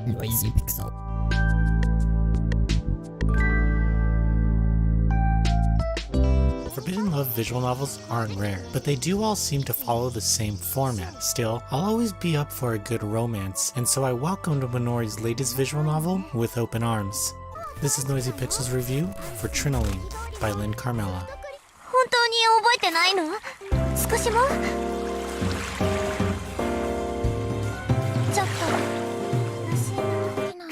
Noisy Pixel. Forbidden love visual novels aren't rare, but they do all seem to follow the same format. Still, I'll always be up for a good romance, and so I welcomed Minori's latest visual novel with open arms. This is Noisy Pixel's review for Trinoline by Lynn Carmela. 本当に覚えてないの？少しも？ちょっと。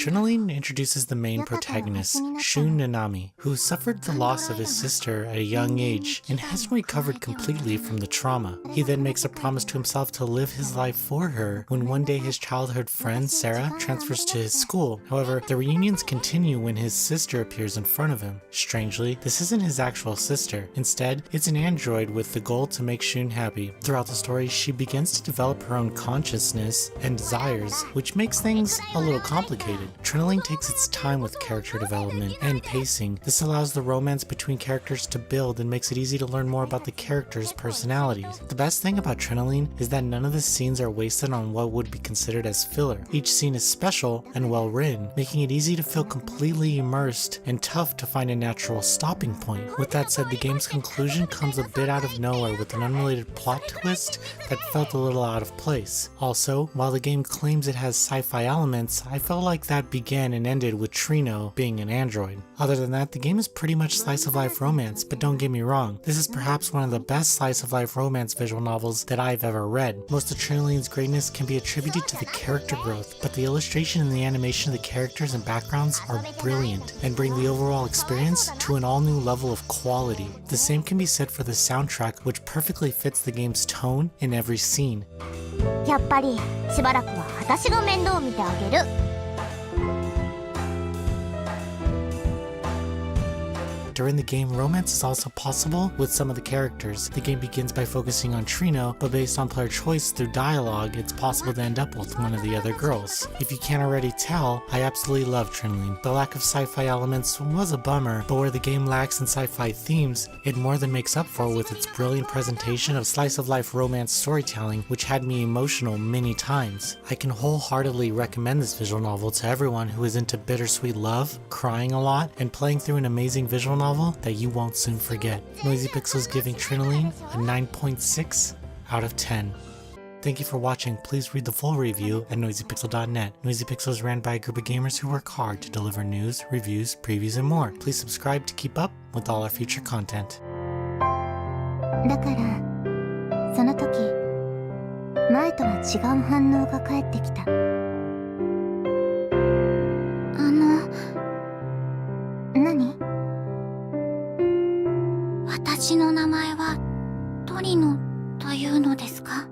Trinoline introduces the main protagonist, Shun Nanami, who suffered the loss of his sister at a young age and hasn't recovered completely from the trauma. He then makes a promise to himself to live his life for her when one day his childhood friend, Sarah, transfers to his school. However, the reunions continue when his sister appears in front of him. Strangely, this isn't his actual sister. Instead, it's an android with the goal to make Shun happy. Throughout the story, she begins to develop her own consciousness and desires, which makes things a little complicated. Trinoline takes its time with character development and pacing. This allows the romance between characters to build and makes it easy to learn more about the characters' personalities. The best thing about Trinoline is that none of the scenes are wasted on what would be considered as filler. Each scene is special and well written, making it easy to feel completely immersed and tough to find a natural stopping point. With that said, the game's conclusion comes a bit out of nowhere with an unrelated plot twist that felt a little out of place. Also, while the game claims it has sci-fi elements, I felt like that began and ended with Trino being an android. Other than that, the game is pretty much slice of life romance, but don't get me wrong, this is perhaps one of the best slice of life romance visual novels that I've ever read. Most of Trinoline's greatness can be attributed to the character growth, but the illustration and the animation of the characters and backgrounds are brilliant and bring the overall experience to an all new level of quality. The same can be said for the soundtrack, which perfectly fits the game's tone in every scene. やっぱりしばらくは私が面倒見てあげる。 During the game, romance is also possible with some of the characters. The game begins by focusing on Trino, but based on player choice through dialogue, it's possible to end up with one of the other girls. If you can't already tell, I absolutely love Trinoline. The lack of sci-fi elements was a bummer, but where the game lacks in sci-fi themes, it more than makes up for with its brilliant presentation of slice-of-life romance storytelling, which had me emotional many times. I can wholeheartedly recommend this visual novel to everyone who is into bittersweet love, crying a lot, and playing through an amazing visual novel that you won't soon forget. Noisy Pixel is giving Trinoline a 9.6 out of 10. Thank you for watching. Please read the full review at noisypixel.net. Noisy Pixel is ran by a group of gamers who work hard to deliver news, reviews, previews, and more. Please subscribe to keep up with all our future content. だから、その時、前とは違う反応が返ってきた。何？私の名前はトリノというのですか？